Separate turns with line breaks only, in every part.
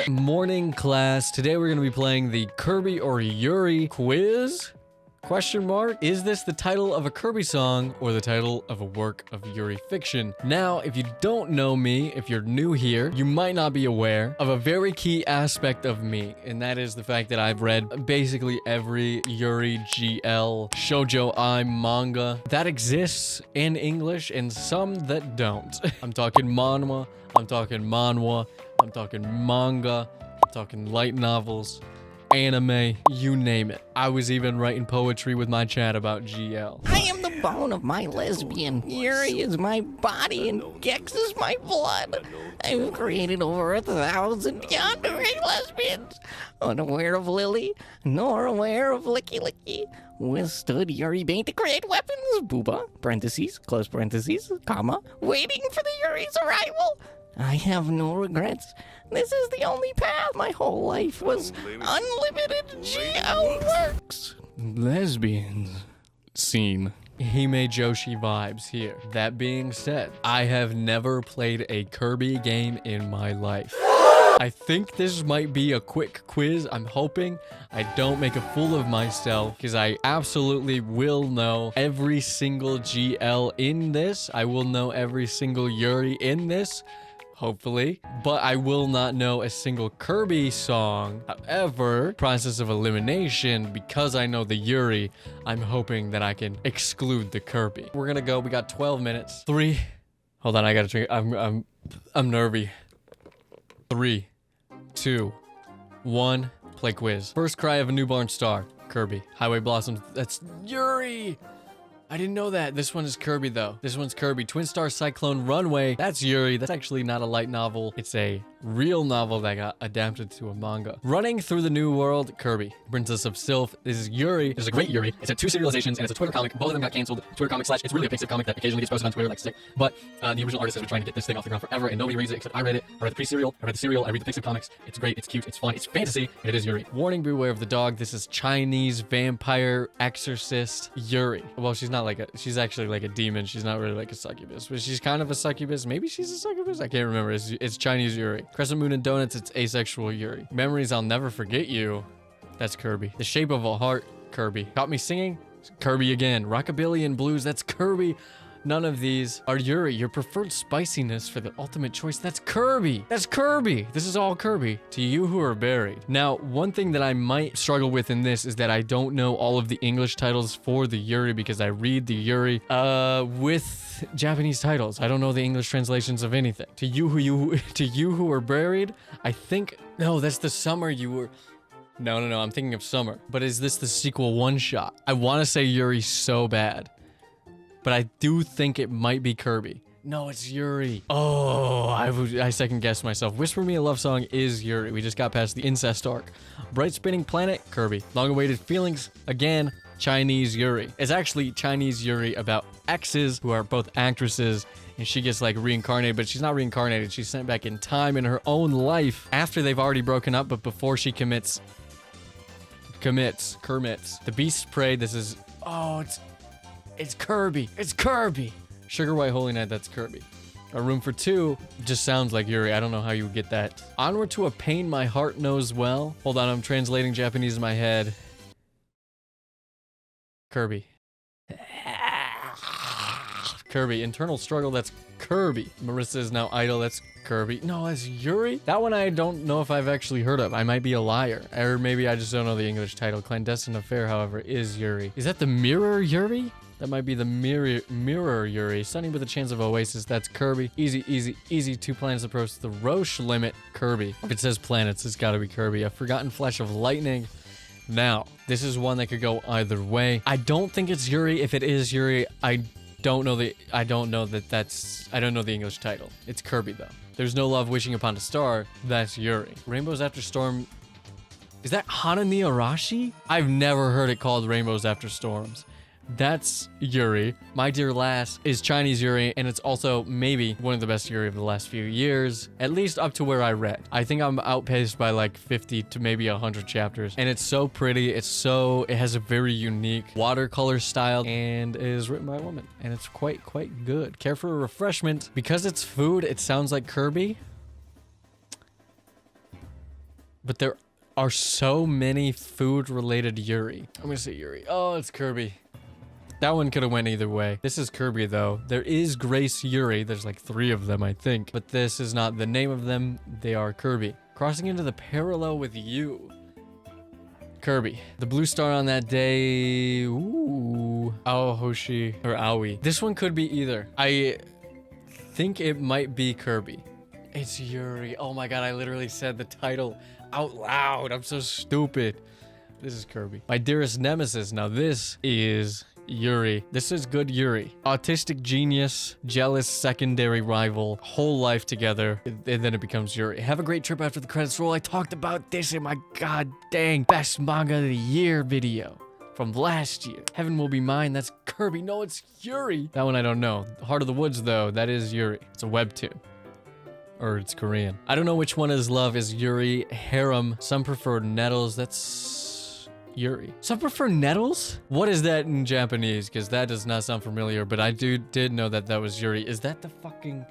Morning class. Today we're going to be playing the Kirby or Yuri quiz? Question mark? Is this the title of a Kirby song or the title of a work of Yuri fiction? Now, if you don't know me, if you're new here, you might not be aware of a very key aspect of me, and that is the fact that I've read basically every Yuri GL shoujo ai manga that exists in English and some that don't. I'm talking manhwa, I'm talking manhwa, I'm talking manga, I'm talking light novels, anime, you name it. I was even writing poetry with my chat about GL.
I am the bone of my lesbian. Yuri is my body and Gex is my blood. I've created over 1,000 yandere lesbians. Unaware of Lily, nor aware of Licky Licky. Withstood Yuri bane to create weapons. Booba, parentheses, close parentheses, comma, waiting for the Yuri's arrival. I have no regrets. This is the only path. My whole life was unlimited GL works.
Lesbians. Scene. Hime Joshi vibes here. That being said, I have never played a Kirby game in my life. I think this might be a quick quiz. I'm hoping I don't make a fool of myself because I absolutely will know every single GL in this. I will know every single Yuri in this. Hopefully, but I will not know a single Kirby song. However, process of elimination, because I know the Yuri, I'm hoping that I can exclude the Kirby. We're gonna go, we got 12 minutes. Hold on, I gotta drink, I'm nervy. 3, 2, 1, play quiz. First cry of a newborn star, Kirby. Highway Blossoms, that's Yuri! I didn't know that. This one is Kirby, though. This one's Kirby. Twin Star Cyclone Runway. That's Yuri. That's actually not a light novel. It's a real novel that got adapted to a manga. Running Through the New World, Kirby. Princess of Sylph. This is Yuri. This is a great Yuri. It's had 2 serializations, and it's a Twitter comic. Both of them got canceled. Twitter comic / it's really a basic comic that occasionally gets posted on Twitter like sick. But the original artist has been trying to get this thing off the ground forever, and nobody reads it except I read it. I read the pre-serial. I read the serial. I read the Pixar comics. It's great. It's cute. It's fun. It's fantasy. And it is Yuri. Warning, beware of the dog. This is Chinese vampire exorcist Yuri. Well, she's not like a... She's actually like a demon. She's not really like a succubus, but she's kind of a succubus. Maybe she's a succubus. I can't remember. It's Chinese Yuri. Crescent Moon and Donuts. It's asexual Yuri. Memories I'll Never Forget You. That's Kirby. The Shape of a Heart. Kirby. Got Me Singing. Kirby again. Rockabilly and Blues. That's Kirby. None of these are Yuri. Your preferred spiciness for the ultimate choice. That's Kirby. That's Kirby. This is all Kirby. To You Who Are Buried. Now, one thing that I might struggle with in this is that I don't know all of the English titles for the Yuri because I read the Yuri with Japanese titles. I don't know the English translations of anything. To You Who Are Buried. I think no, that's the summer you were. No, I'm thinking of Summer. But is this the sequel one shot? I want to say Yuri so bad. But I do think it might be Kirby. No, it's Yuri. Oh, I second guessed myself. Whisper Me a Love Song is Yuri. We just got past the incest arc. Bright Spinning Planet, Kirby. Long Awaited Feelings, again, Chinese Yuri. It's actually Chinese Yuri about exes who are both actresses, and she gets like reincarnated, but she's not reincarnated. She's sent back in time in her own life after they've already broken up, but before she commits. The Beast's Prey, this is, oh, it's Kirby. It's Kirby. Sugar White Holy Night, that's Kirby. A Room for Two just sounds like Yuri. I don't know how you would get that. Onward to a Pain My Heart Knows Well. Hold on, I'm translating Japanese in my head. Kirby. Kirby. Internal Struggle, that's Kirby. Marissa Is Now Idle, that's Kirby. No, that's Yuri? That one I don't know if I've actually heard of. I might be a liar. Or maybe I just don't know the English title. Clandestine Affair, however, is Yuri. Is that the Mirror Yuri? That might be the mirror Yuri. Sunny with a Chance of Oasis, that's Kirby. Easy. 2 planets approach the Roche limit, Kirby. If it says planets, it's gotta be Kirby. A Forgotten Flash of Lightning. Now, this is one that could go either way. I don't think it's Yuri. If it is Yuri, I don't know the English title. It's Kirby though. There's No Love Wishing Upon a Star, that's Yuri. Rainbows After Storm, is that Hanami Arashi? I've never heard it called Rainbows After Storms. That's Yuri. My Dear Lass is Chinese Yuri, and it's also maybe one of the best Yuri of the last few years, at least up to where I read. I think I'm outpaced by like 50 to maybe 100 chapters, and it's so pretty. It has a very unique watercolor style and is written by a woman, and it's quite good. Care for a Refreshment. Because it's food, it sounds like Kirby. But there are so many food-related Yuri. I'm gonna say Yuri. Oh, it's Kirby. That one could have went either way. This is Kirby, though. There is Grace Yuri. There's like 3 of them, I think. But this is not the name of them. They are Kirby. Crossing into the parallel with you. Kirby. The blue star on that day. Ooh. Aohoshi or Aoi. This one could be either. I think it might be Kirby. It's Yuri. Oh my god, I literally said the title out loud. I'm so stupid. This is Kirby. My dearest nemesis. Now this is Yuri. This is good Yuri. Autistic genius, jealous secondary rival, whole life together, and then it becomes Yuri. Have a great trip after the credits roll. I talked about this in my god dang best manga of the year video from last year. Heaven Will Be Mine, that's Kirby. No, it's Yuri. That one I don't know. Heart of the Woods though, that is Yuri. It's a webtoon. Or it's Korean. I don't know which one is love. Is Yuri. Harem. Some prefer nettles. That's Yuri. Some prefer nettles? What is that in Japanese? Because that does not sound familiar, but I did know that that was Yuri. Is that the fucking...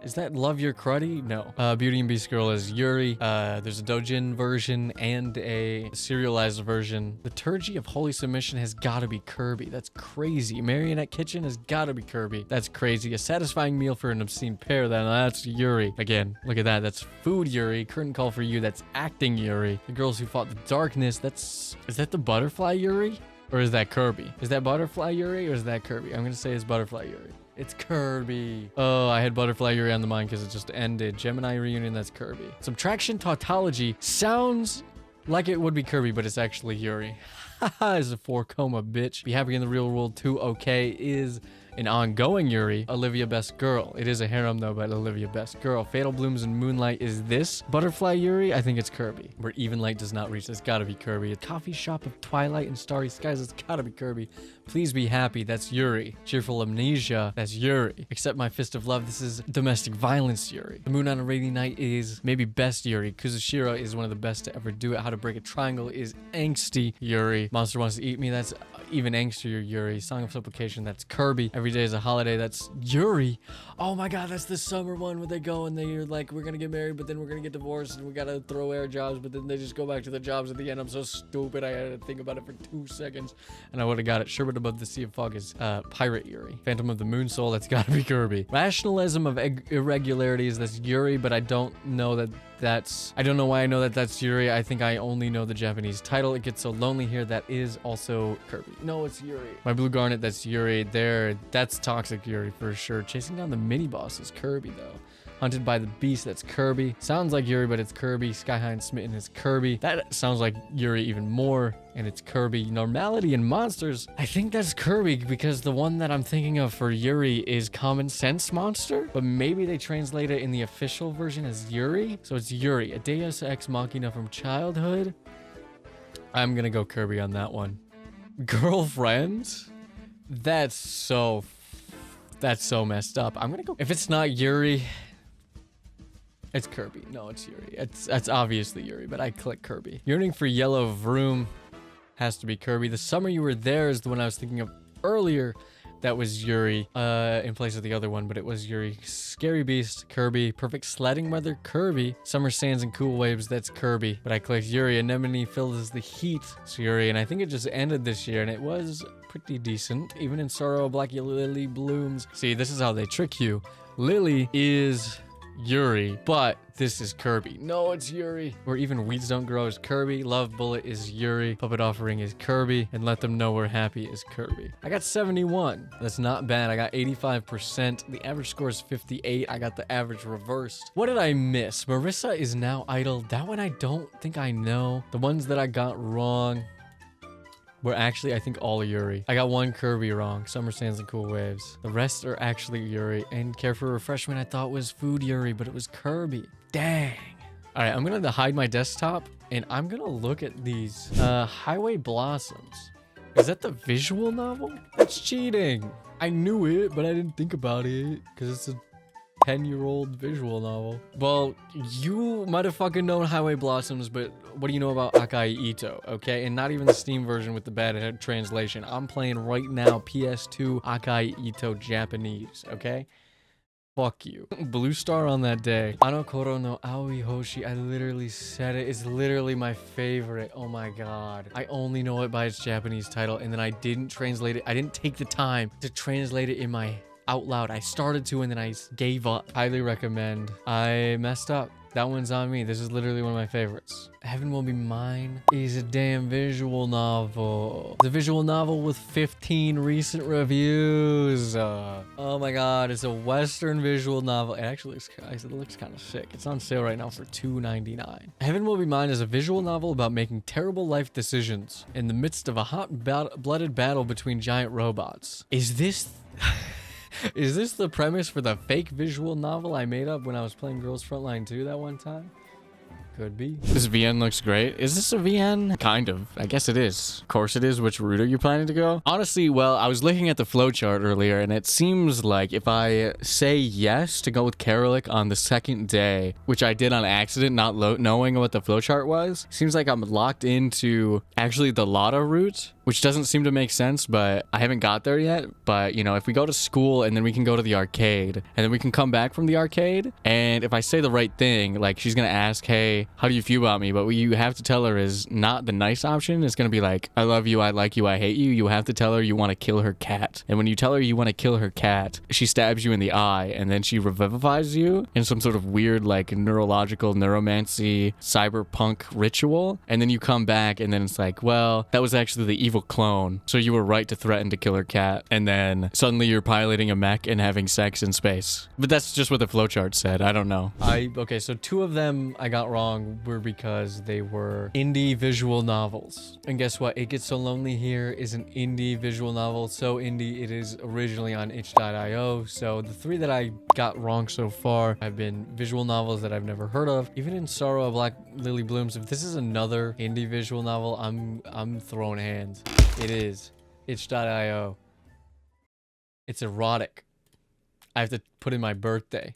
Is that Love Your Cruddy? No. Beauty and Beast Girl is Yuri. There's a Dojin version and a serialized version. Liturgy of Holy Submission has gotta be Kirby. That's crazy. Marionette Kitchen has gotta be Kirby. That's crazy. A Satisfying Meal for an Obscene Pair, that's Yuri. Again, look at that. That's Food Yuri. Curtain Call for You, that's Acting Yuri. The Girls Who Fought the Darkness, that's... Is that the Butterfly Yuri? Or is that Kirby? Is that Butterfly Yuri or is that Kirby? I'm gonna say it's Butterfly Yuri. It's Kirby. Oh, I had Butterfly Yuri on the mind because it just ended. Gemini Reunion, that's Kirby. Subtraction Tautology sounds like it would be Kirby, but it's actually Yuri. Haha, is a 4 coma, bitch. Be Happy in the Real World 2, okay, is an ongoing Yuri. Olivia Best Girl. It is a harem though, but Olivia Best Girl. Fatal Blooms and Moonlight, is this Butterfly Yuri? I think it's Kirby. Where Even Light Does Not Reach, that's gotta be Kirby. Coffee Shop of Twilight and Starry Skies, that's gotta be Kirby. Please Be Happy, that's Yuri. Cheerful Amnesia, that's Yuri. Accept My Fist of Love, this is Domestic Violence Yuri. The Moon on a Rainy Night is maybe best Yuri. Kuzushiro is one of the best to ever do it. How to Break a Triangle is angsty Yuri. Monster Wants to Eat Me, that's even angstier Yuri. Song of Supplication, that's Kirby. Every Day is a Holiday, that's Yuri. Oh my god, that's the summer one where they go and they're like, we're gonna get married, but then we're gonna get divorced and we gotta throw away our jobs, but then they just go back to the jobs at the end. I'm so stupid. I had to think about it for 2 seconds and I would have got it. Sherbet Above the Sea of Fog is Pirate Yuri. Phantom of the Moon Soul, that's gotta be Kirby. Rationalism of Irregularities, that's Yuri, but I don't know that that's... I don't know why I know that that's Yuri. I think I only know the Japanese title. It Gets So Lonely Here, that is also Kirby. No, it's Yuri. My Blue Garnet, that's Yuri. There, that's Toxic Yuri for sure. Chasing Down the Mini Boss is Kirby though. Hunted by the Beast, that's Kirby. Sounds like Yuri, but it's Kirby. Sky High and Smitten is Kirby. That sounds like Yuri even more, and it's Kirby. Normality and Monsters, I think that's Kirby because the one that I'm thinking of for Yuri is Common Sense Monster, but maybe they translate it in the official version as Yuri. So it's Yuri, a Deus Ex Machina from childhood. I'm gonna go Kirby on that one. Girlfriends? That's so messed up. I'm gonna go... If it's not Yuri... It's Kirby. No, it's Yuri. It's obviously Yuri, but I click Kirby. Yearning for Yellow Vroom has to be Kirby. The Summer You Were There is the one I was thinking of earlier. That was Yuri in place of the other one, but it was Yuri. Scary Beast, Kirby. Perfect Sledding Weather, Kirby. Summer Sands and Cool Waves, that's Kirby. But I clicked Yuri. Anemone Fills the Heat, it's Yuri. And I think it just ended this year, and it was pretty decent. Even in Sorrow, Black Lily Blooms. See, this is how they trick you. Lily is... Yuri, but this is Kirby. No, it's Yuri. Where Even Weeds Don't Grow is Kirby. Love Bullet is Yuri. Puppet Offering is Kirby. And Let Them Know We're Happy is Kirby. I got 71. That's not bad. I got 85%. The average score is 58. I got the average reversed. What did I miss? Marissa is Now Idle. That one I don't think I know. The ones that I got wrong were actually, I think, all Yuri. I got one Kirby wrong. Summer Sands and Cool Waves. The rest are actually Yuri. And Care for Refreshment I thought was Food Yuri, but it was Kirby. Dang. All right, I'm gonna hide my desktop and I'm gonna look at these. Highway Blossoms. Is that the visual novel? That's cheating. I knew it, but I didn't think about it because it's a 10-year-old visual novel. Well, you might have fucking known Highway Blossoms, but what do you know about Akai Ito, okay? And not even the Steam version with the bad translation. I'm playing right now PS2 Akai Ito Japanese, okay? Fuck you. Blue star on that day. Anokoro no Aoi Hoshi. I literally said it. It's literally my favorite. Oh my god. I only know it by its Japanese title, and then I didn't translate it. I didn't take the time to translate it in my out loud. I started to, and then I gave up. Highly recommend. I messed up. That one's on me. This is literally one of my favorites. Heaven Will Be Mine is a damn visual novel. It's a visual novel with 15 recent reviews. Oh my god, it's a Western visual novel. It actually looks kind of sick. It's on sale right now for $2.99. Heaven Will Be Mine is a visual novel about making terrible life decisions in the midst of a hot-blooded battle between giant robots. Is this... Is this the premise for the fake visual novel I made up when I was playing Girls Frontline 2 that one time? Could be. This VN looks great. Is this a VN? Kind of. I guess it is. Of course it is. Which route are you planning to go? Honestly, well, I was looking at the flowchart earlier, and it seems like if I say yes to go with Karalik on the second day, which I did on accident, not knowing what the flowchart was, seems like I'm locked into actually the Lotta route, which doesn't seem to make sense, but I haven't got there yet. But, you know, if we go to school and then we can go to the arcade, and then we can come back from the arcade, and if I say the right thing, like, she's gonna ask, hey, how do you feel about me? But what you have to tell her is not the nice option. It's gonna be like, I love you, I like you, I hate you. You have to tell her you want to kill her cat. And when you tell her you want to kill her cat, she stabs you in the eye, and then she revivifies you in some sort of weird, like, neurological, neuromancy, cyberpunk ritual. And then you come back, and then it's like, well, that was actually the evil clone, so you were right to threaten to kill her cat. And then suddenly you're piloting a mech and having sex in space. But that's just what the flowchart said. I don't know. Okay, so 2 of them I got wrong were because they were indie visual novels. And guess what? It Gets So Lonely Here is an indie visual novel. So indie, it is originally on itch.io. So the 3 that I got wrong so far have been visual novels that I've never heard of. Even in Sorrow, a Black Lily Blooms, if this is another indie visual novel, I'm throwing hands. It is. Itch.io. It's erotic. I have to put in my birthday.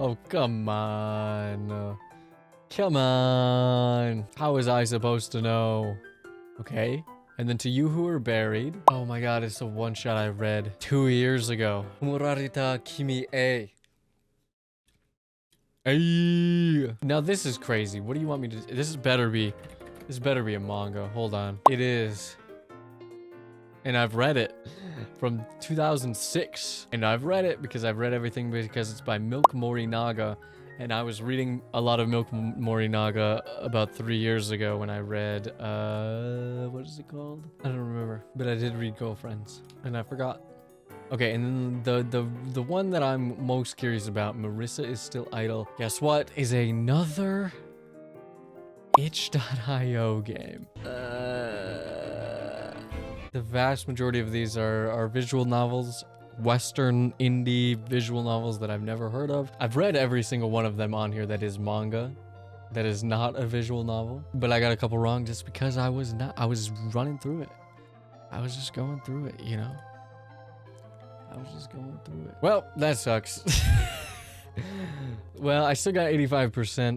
Oh, come on. Come on. How was I supposed to know? Okay. And then To You Who Are Buried. Oh my god, it's the one shot I read 2 years ago. Murarita Kimi E. Ay. Now this is crazy. What do you want me to do? This better be a manga. Hold on. It is. And I've read it from 2006. And I've read it because I've read everything because it's by Milk Morinaga. And I was reading a lot of Milk Morinaga about 3 years ago when I read, what is it called? I don't remember. But I did read Girlfriends. And I forgot. Okay, and then the one that I'm most curious about, Marissa Is Still Idle. Guess what? Is another itch.io game. The vast majority of these are visual novels, Western indie visual novels that I've never heard of. I've read every single one of them on here that is manga. That is not a visual novel. But I got a couple wrong just because I was running through it. I was just going through it, you know? I was just going through it. Well, that sucks. Well, I still got 85%.